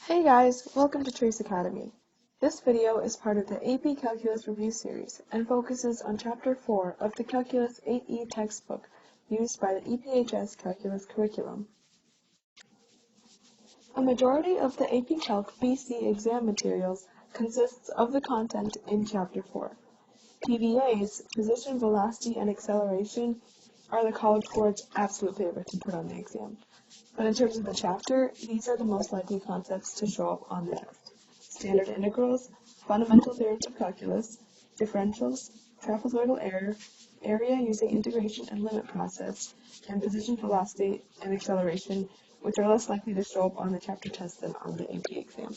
Hey guys, welcome to Trace Academy. This video is part of the AP Calculus Review Series and focuses on Chapter 4 of the Calculus 8E textbook used by the EPHS Calculus curriculum. A majority of the AP Calc BC exam materials consists of the content in Chapter 4. PVAs, position, velocity, and acceleration, are the College Board's absolute favorite to put on the exam. But in terms of the chapter, these are the most likely concepts to show up on the test. Standard integrals, fundamental theorems of calculus, differentials, trapezoidal error, area using integration and limit process, and position, velocity, and acceleration, which are less likely to show up on the chapter test than on the AP exam.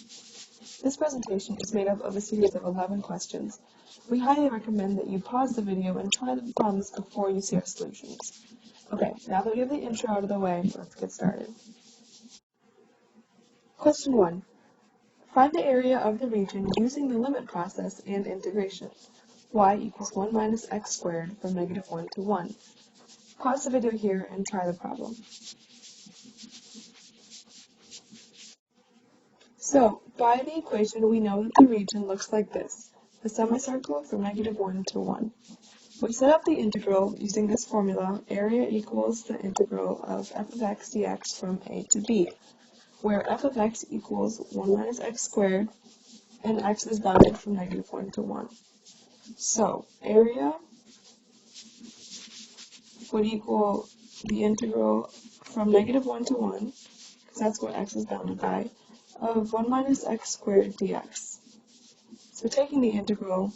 This presentation is made up of a series of 11 questions. We highly recommend that you pause the video and try the problems before you see our solutions. Okay, now that we have the intro out of the way, let's get started. Question 1. Find the area of the region using the limit process and integration. Y equals 1 minus x squared from negative 1 to 1. Pause the video here and try the problem. So, by the equation, we know that the region looks like this, a semicircle from negative 1 to 1. We set up the integral using this formula, area equals the integral of f of x dx from a to b, where f of x equals 1 minus x squared, and x is bounded from negative 1 to 1. So, area would equal the integral from negative 1 to 1, because that's what x is bounded by, of 1 minus x squared dx. So taking the integral,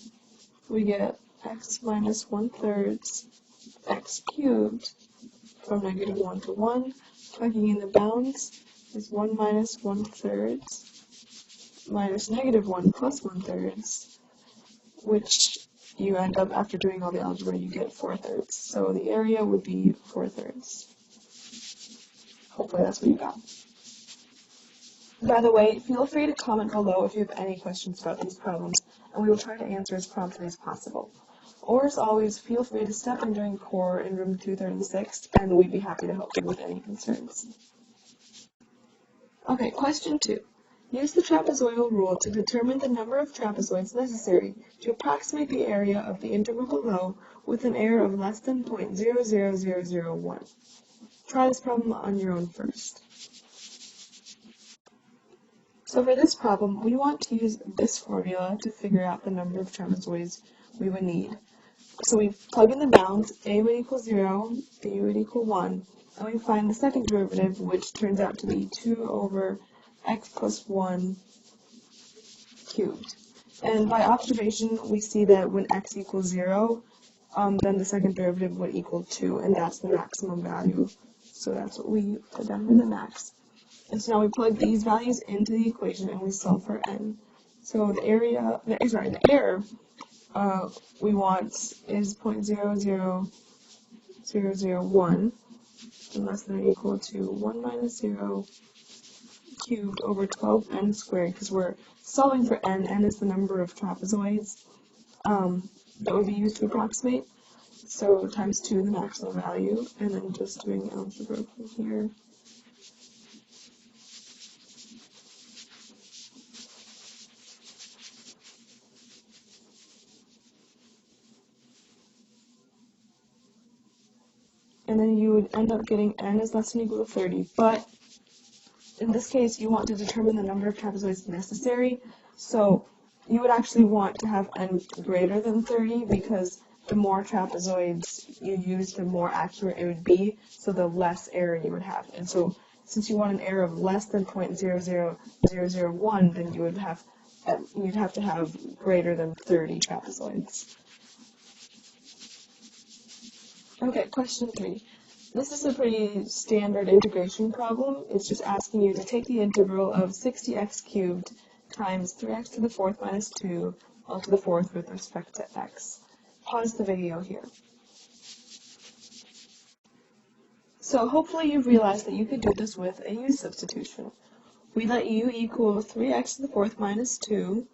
we get x minus 1/3 x cubed from negative 1 to 1. Plugging in the bounds is 1 minus 1/3 minus negative 1 plus 1/3, which you end up, after doing all the algebra, you get 4/3. So the area would be 4/3. Hopefully that's what you got. By the way, feel free to comment below if you have any questions about these problems, and we will try to answer as promptly as possible. Or, as always, feel free to step in during core in room 236, and we'd be happy to help you with any concerns. Okay, question 2. Use the trapezoidal rule to determine the number of trapezoids necessary to approximate the area of the integral below with an error of less than 0.00001. Try this problem on your own first. So for this problem, we want to use this formula to figure out the number of trapezoids we would need. So we plug in the bounds, a would equal 0, b would equal 1, and we find the second derivative, which turns out to be 2 over x plus 1 cubed. And by observation, we see that when x equals 0, then the second derivative would equal 2, and that's the maximum value. So that's what we put down for the max. And so now we plug these values into the equation and we solve for n. So the error we want is 0.00001, and less than or equal to 1 minus 0 cubed over 12n squared, because we're solving for n. N is the number of trapezoids that would be used to approximate. So times 2, the maximum value, and then just doing algebra from here. And then you would end up getting n is less than or equal to 30. But in this case, you want to determine the number of trapezoids necessary. So you would actually want to have n greater than 30, because the more trapezoids you use, the more accurate it would be, so the less error you would have. And so since you want an error of less than 0.00001, then you'd have to have greater than 30 trapezoids. Okay, question 3. This is a pretty standard integration problem. It's just asking you to take the integral of 60x cubed times 3x to the 4th minus 2 all to the 4th with respect to x. Pause the video here. So hopefully you've realized that you could do this with a u substitution. We let u equal 3x to the 4th minus 2.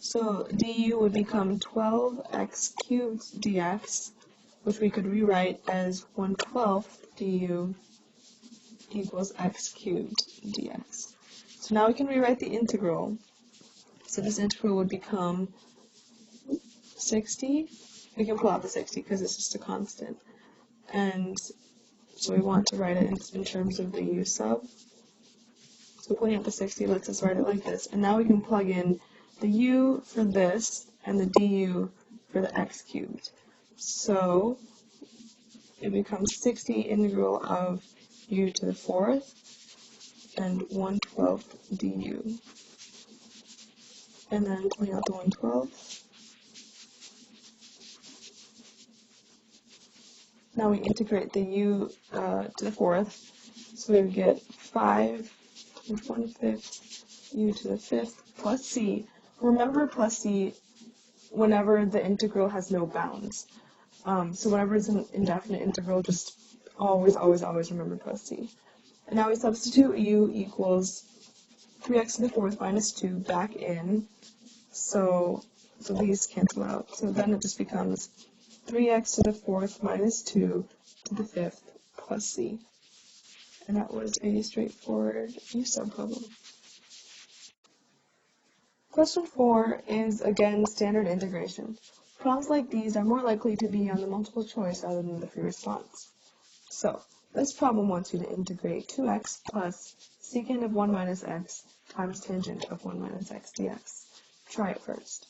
So du would become 12x cubed dx, which we could rewrite as 1/12 du equals x cubed dx. So now we can rewrite the integral. So this integral would become 60. We can pull out the 60 because it's just a constant. And so we want to write it in terms of the u sub. So pulling out the 60 lets us write it like this. And now we can plug in the u for this and the du for the x cubed. So it becomes 60 integral of u to the 4th and 1/12 du. And then pulling out the 1/12. Now we integrate the u to the 4th. So we would get 5 and 1/5 u to the 5th plus c. Remember plus c whenever the integral has no bounds. So whenever it's an indefinite integral, just always remember plus c. And now we substitute u equals 3x to the 4th minus 2 back in. So these cancel out. So then it just becomes 3x to the 4th minus 2 to the 5th plus c. And that was a straightforward u sub problem. Question 4 is, again, standard integration. Problems like these are more likely to be on the multiple choice rather than the free response. So, this problem wants you to integrate 2x plus secant of 1 minus x times tangent of 1 minus x dx. Try it first.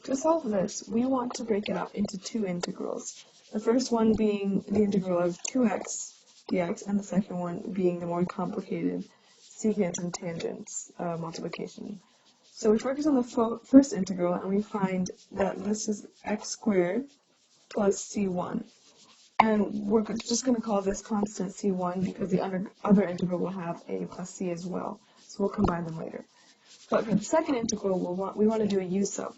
To solve this, we want to break it up into two integrals. The first one being the integral of 2x dx, and the second one being the more complicated secant and tangents multiplication. So we focus on the first integral, and we find that this is x squared plus c1. And we're just going to call this constant c1 because the other integral will have a plus c as well. So we'll combine them later. But for the second integral, we want to do a u sub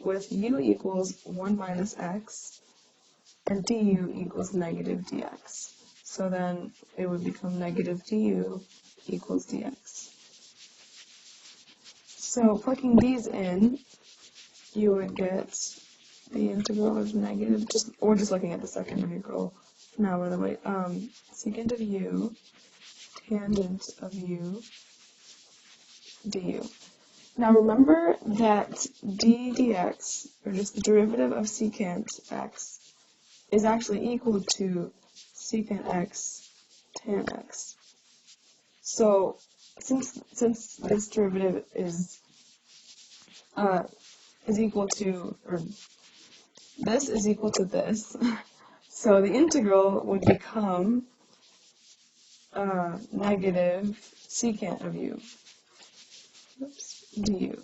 with u equals 1 minus x and du equals negative dx. So then it would become negative du equals dx. So plugging these in, you would get the integral of negative, we're just looking at the second integral now, by the way, secant of u, tangent of u, du. Now remember that d dx, or just the derivative of secant x, is actually equal to secant x tan x. So since this derivative is equal to, or this is equal to this, so the integral would become negative secant of u. Oops, du.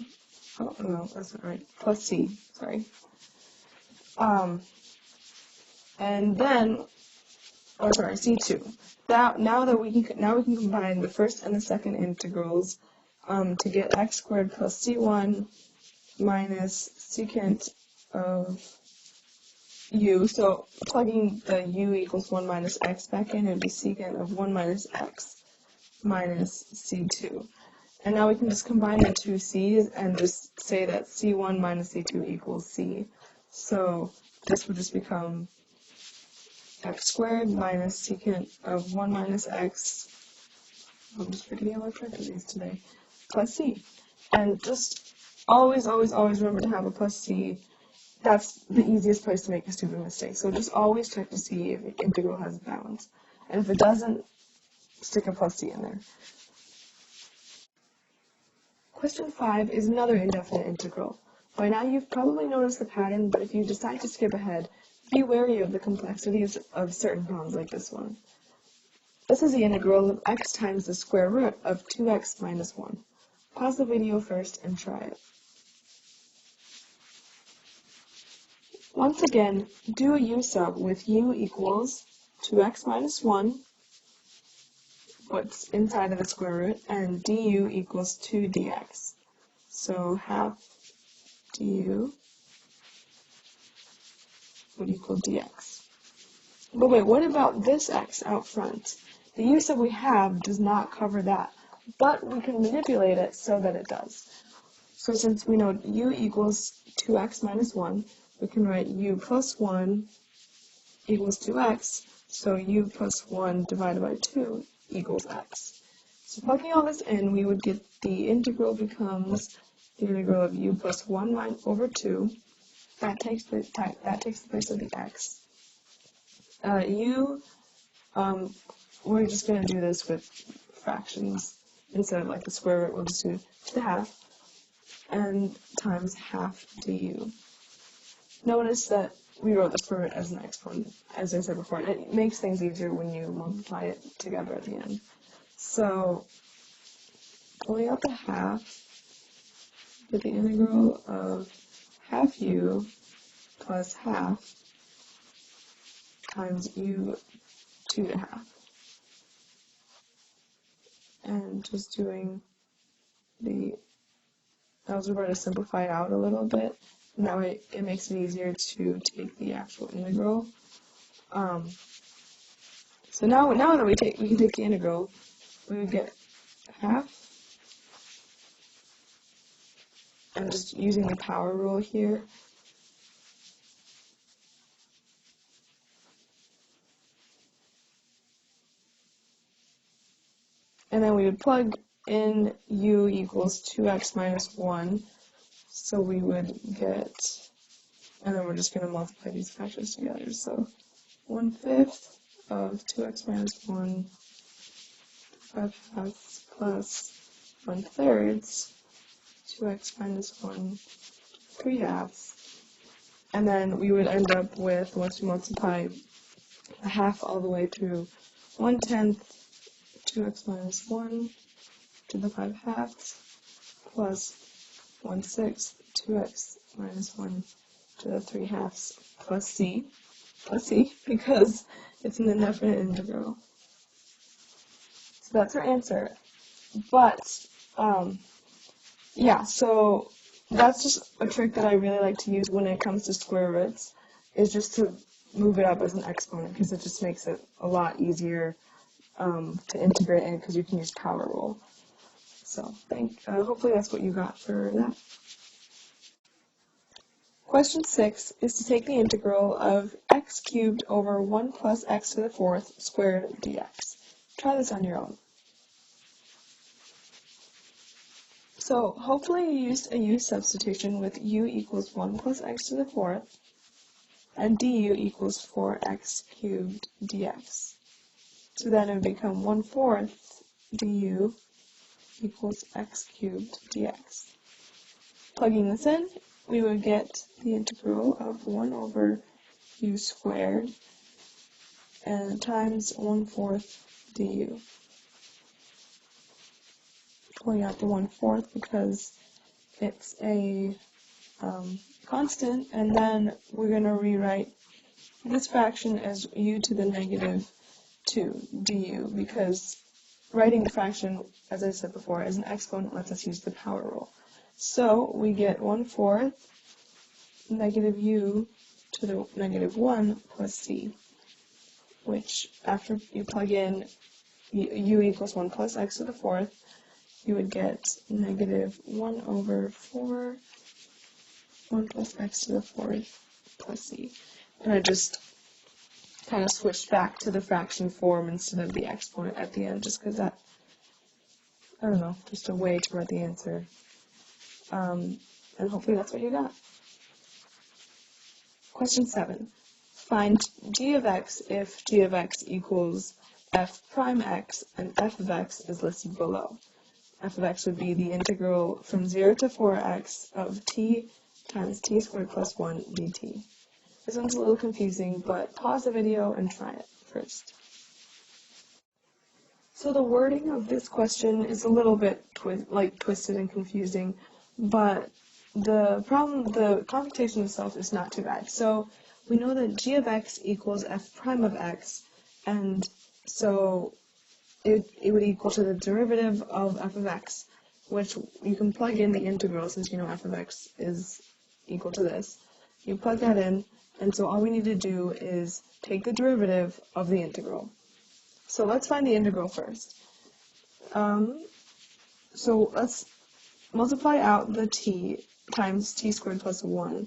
Oh no, that's not right. Plus c. Sorry. And then, oh sorry, c2. Now we can combine the first and the second integrals to get x squared plus c1 minus secant of u. So plugging the u equals 1 minus x back in, it would be secant of 1 minus x minus c2. And now we can just combine the two c's and just say that c1 minus c2 equals c. So this would just become x squared minus secant of 1 minus x, I'm just forgetting all my parentheses today, plus c. And just always remember to have a plus c. That's the easiest place to make a stupid mistake. So just always check to see if the integral has bounds. And if it doesn't, stick a plus c in there. Question 5 is another indefinite integral. By now you've probably noticed the pattern, but if you decide to skip ahead, be wary of the complexities of certain problems like this one. This is the integral of x times the square root of 2x minus 1. Pause the video first and try it. Once again, do a u sub with u equals 2x minus 1, what's inside of the square root, and du equals 2 dx. So half du would equal dx. But wait, what about this x out front? The u sub we have does not cover that, but we can manipulate it so that it does. So since we know u equals 2x minus 1, we can write u plus 1 equals 2x So u plus 1 divided by 2 equals x. So plugging all this in, we would get the integral becomes the integral of u plus 1 over 2. That takes the place of the x. We're just going to do this with fractions. Instead of like the square root, we'll just do to the half, and times half du. Notice that we wrote the square root as an exponent, as I said before. It makes things easier when you multiply it together at the end. So, pulling out the half, get the integral of half u plus half times u to the half. And just doing the algebra to simplify it out a little bit, and that way it makes it easier to take the actual integral. So now that we can take the integral, we would get half, and just using the power rule here, and then we would plug in u equals 2x minus 1, so we would get, and then we're just going to multiply these factors together, so 1/5 of 2x minus 1, 5/2 plus 1/3, 2x minus 1, 3/2, and then we would end up with, once we multiply the half all the way through, 1/10 2x minus 1 to the 5/2 plus 1/6 2x minus 1 to the 3/2 plus c, because it's an indefinite integral. So that's our answer. But, yeah, so that's just a trick that I really like to use when it comes to square roots, is just to move it up as an exponent, because it just makes it a lot easier to integrate in, because you can use power rule. So hopefully that's what you got for that. Question 6 is to take the integral of x cubed over 1 plus x to the 4th squared dx. Try this on your own. So hopefully you used a u substitution with u equals 1 plus x to the 4th and du equals 4x cubed dx. So then it would become 1/4 du equals x cubed dx. Plugging this in, we would get the integral of 1 over u squared and times 1/4 du. Pulling out the 1/4 because it's a constant, and then we're going to rewrite this fraction as u to the negative 2 du, because writing the fraction, as I said before, as an exponent lets us use the power rule. So we get 1/4 negative u to the negative 1 plus c, which after you plug in u equals 1 plus x to the 4th, you would get negative 1 over 4, 1 plus x to the 4th plus c. And I just kind of switched back to the fraction form instead of the exponent at the end, just because that, I don't know, just a way to write the answer. And hopefully that's what you got. Question 7. Find g of x if g of x equals f prime x and f of x is listed below. F of x would be the integral from 0 to 4x of t times t squared plus 1 dt. This one's a little confusing, but pause the video and try it first. So the wording of this question is a little bit twisted and confusing, but the computation itself is not too bad. So we know that g of x equals f prime of x, and so it would equal to the derivative of f of x, which you can plug in the integral, since you know f of x is equal to this. You plug that in, and so all we need to do is take the derivative of the integral. So let's find the integral first. So let's multiply out the t times t squared plus 1.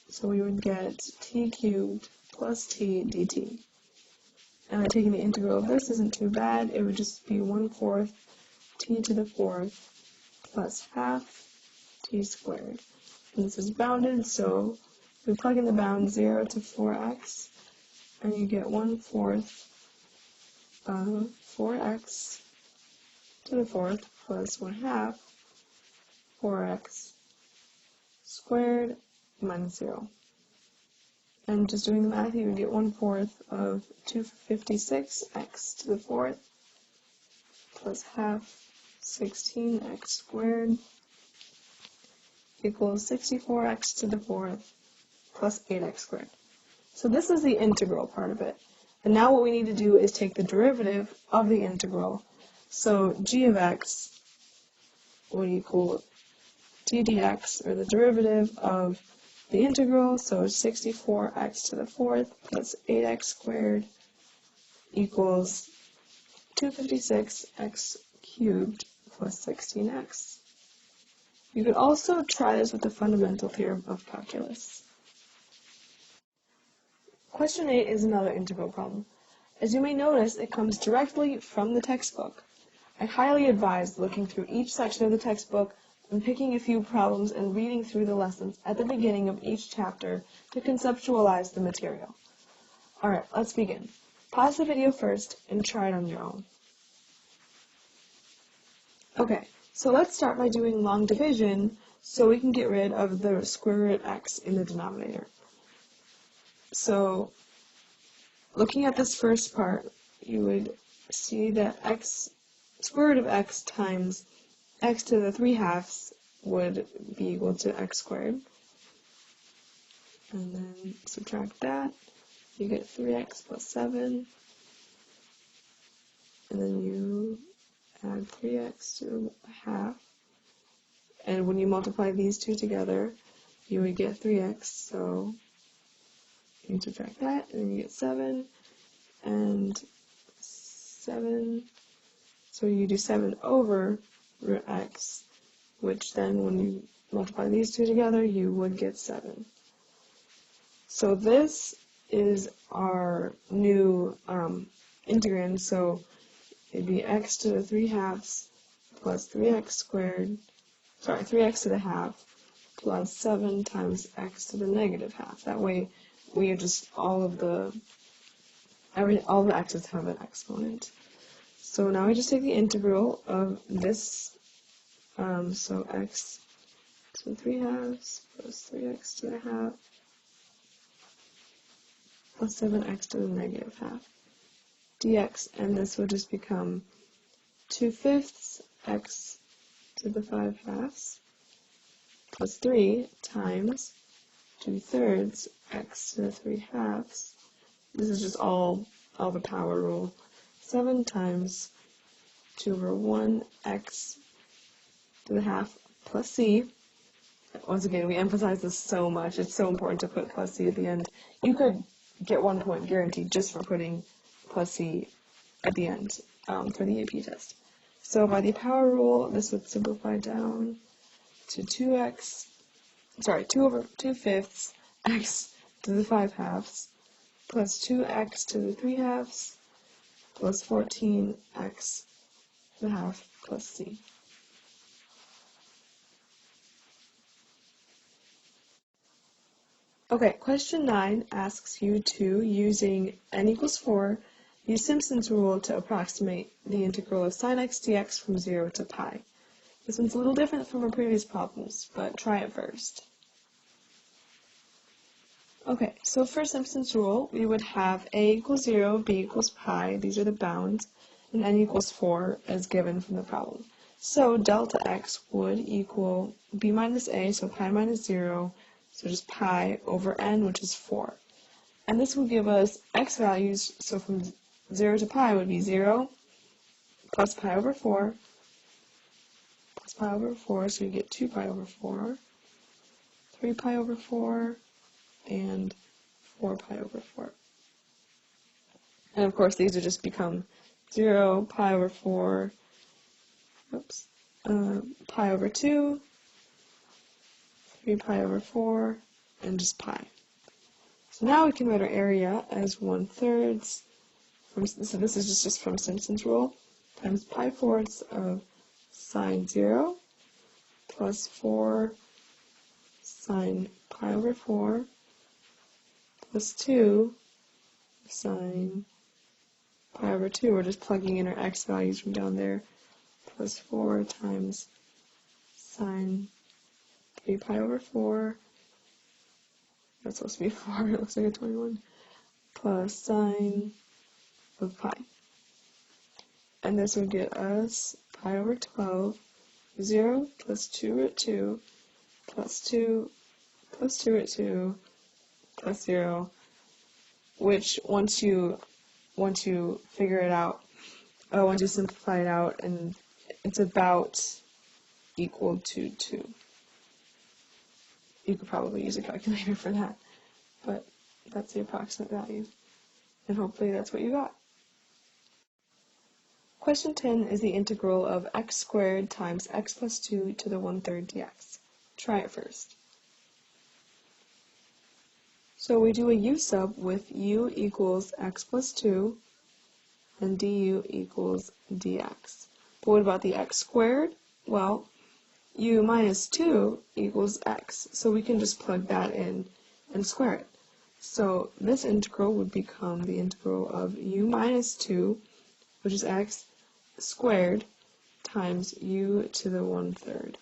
So we would get t cubed plus t dt. taking the integral of this isn't too bad. It would just be 1/4 t to the 4th plus half t squared. And this is bounded, so we plug in the bound 0 to 4x, and you get 1/4 of 4x to the 4th plus 1/2 4x squared minus 0. And just doing the math, you would get 1/4 of 256x to the 4th plus half 16x squared equals 64x to the 4th plus 8x squared. So this is the integral part of it. And now what we need to do is take the derivative of the integral. So g of x would equal d dx, or the derivative of the integral, so 64x to the 4th plus 8x squared equals 256x cubed plus 16x. You could also try this with the fundamental theorem of calculus. Question 8 is another integral problem. As you may notice, it comes directly from the textbook. I highly advise looking through each section of the textbook and picking a few problems and reading through the lessons at the beginning of each chapter to conceptualize the material. Alright, let's begin. Pause the video first and try it on your own. Okay, so let's start by doing long division so we can get rid of the square root of x in the denominator. So, looking at this first part, you would see that square root of x times x to the 3/2 would be equal to x squared. And then subtract that, you get 3x plus 7. And then you add 3x to the half. And when you multiply these two together, you would get 3x, so you subtract that, and then you get 7, and 7, so you do 7 over root x, which then when you multiply these two together, you would get 7. So this is our new integrand, so it'd be x to the 3/2 plus 3x squared, 3x to the half plus 7 times x to the negative half. That way we are just all the x's have an exponent. So now we just take the integral of this, so x to the 3/2 plus 3x to the half plus 7x to the negative half dx, and this will just become 2/5 x to the 5/2 plus 3 times 2/3 x to the 3/2. This is just all the power rule. 7 times 2/1 x to the half plus c. Once again, we emphasize this so much. It's so important to put plus c at the end. You could get 1 point guaranteed just for putting plus c at the end for the AP test. So by the power rule, this would simplify down to 2 over 2/5 x to the 5/2 plus 2x to the 3/2 plus 14x to the half plus c. Okay, question 9 asks you to, using n equals 4, use Simpson's rule to approximate the integral of sin x dx from 0 to pi. This one's a little different from our previous problems, but try it first. Okay, so for Simpson's rule, we would have a equals 0, b equals pi, these are the bounds, and n equals 4 as given from the problem. So delta x would equal b minus a, so pi minus 0, so just pi over n, which is 4. And this would give us x values, so from 0 to pi would be 0 plus pi over 4, plus pi over 4, so you get 2 pi over 4, 3 pi over 4, and 4 pi over 4. And of course these would just become 0, pi over 4, pi over 2, 3 pi over 4, and just pi. So now we can write our area as 1/3 So this is just from Simpson's rule, times pi fourths of sine 0 plus 4 sine pi over 4 plus 2 sine pi over 2. We're just plugging in our x values from down there, plus 4 times sine 3 pi over 4. That's supposed to be 4, it looks like a 21, plus sine of pi. And this would get us pi over 12, 0 plus 2 root 2, plus 2 plus 2 root 2, plus 0, which once you figure it out, once you simplify it out, and it's about equal to 2. You could probably use a calculator for that, but that's the approximate value. And hopefully that's what you got. Question 10 is the integral of x squared times x plus 2 to the 1/3 dx. Try it first. So we do a u sub with u equals x plus 2 and du equals dx. But what about the x squared? Well, u minus 2 equals x, so we can just plug that in and square it. So this integral would become the integral of u minus 2, which is x, squared times u to the 1/3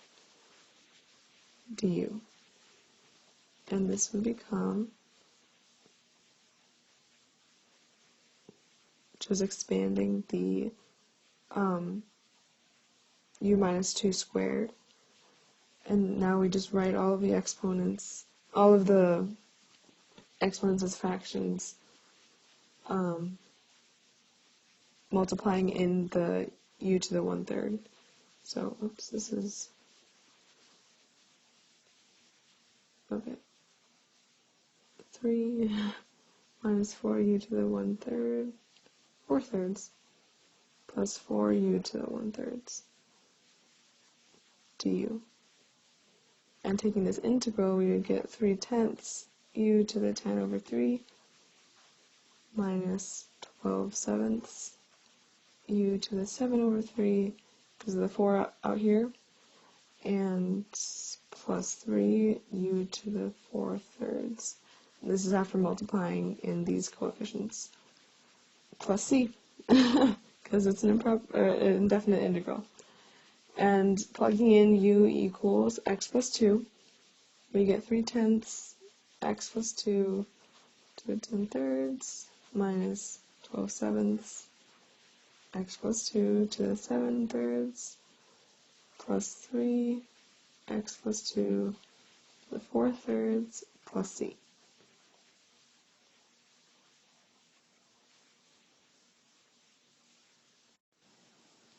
du. And this would become just expanding the u minus 2 squared. And now we just write all of the exponents as fractions, multiplying in the u to the 1/3. So, oops, this is, okay, 3 minus 4u to the 1/3, 4/3, plus 4u to the 1/3 du. And taking this integral, we would get 3/10 u to the 10 over 3 minus 12/7 u to the 7 over 3, because of the 4 out here, and plus 3 u to the 4/3. This is after multiplying in these coefficients, plus c, because it's an indefinite integral. And plugging in u equals x plus 2, we get 3/10 x plus 2 to the 10/3 minus 12/7 x plus 2 to the 7/3 plus 3 x plus 2 to the 4/3 plus c.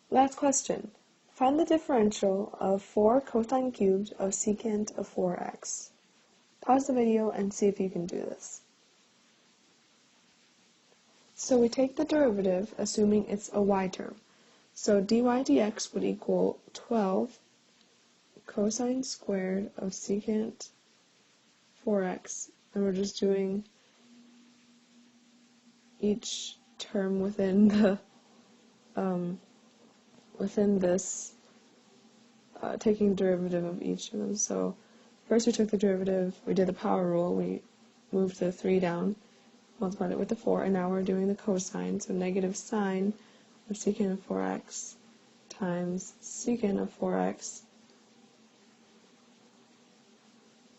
Last question. Find the differential of 4 cosine cubed of secant of 4x. Pause the video and see if you can do this. So we take the derivative, assuming it's a y term. So dy dx would equal 12 cosine squared of secant 4x. And we're just doing each term within the within this, taking derivative of each of them. So first we took the derivative, we did the power rule, we moved the 3 down, multiplied it with the 4, and now we're doing the cosine, so negative sine of secant of 4x times secant of 4x.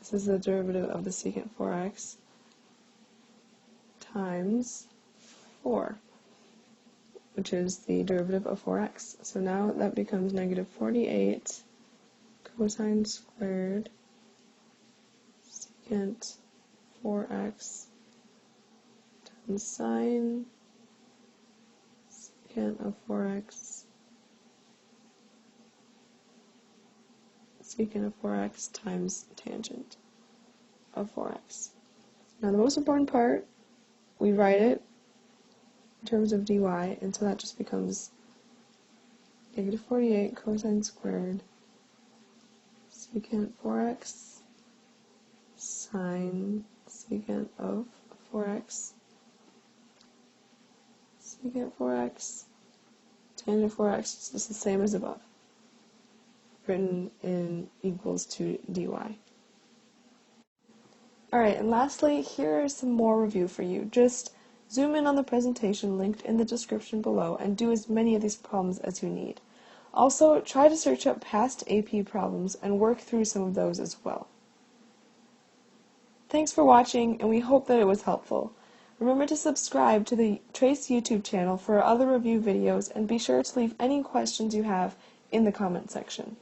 This is the derivative of the secant 4x times 4, which is the derivative of 4x. So now that becomes negative 48 cosine squared secant 4x times sine secant of 4x secant of 4x times tangent of 4x. Now the most important part, we write it in terms of dy, and so that just becomes negative 48 cosine squared secant 4x sine secant of 4x secant 4x, tangent 4x is just the same as above, written in equals to dy. Alright, and lastly, here is some more review for you. Just zoom in on the presentation linked in the description below and do as many of these problems as you need. Also, try to search up past AP problems and work through some of those as well. Thanks for watching, and we hope that it was helpful. Remember to subscribe to the Trace YouTube channel for other review videos, and be sure to leave any questions you have in the comment section.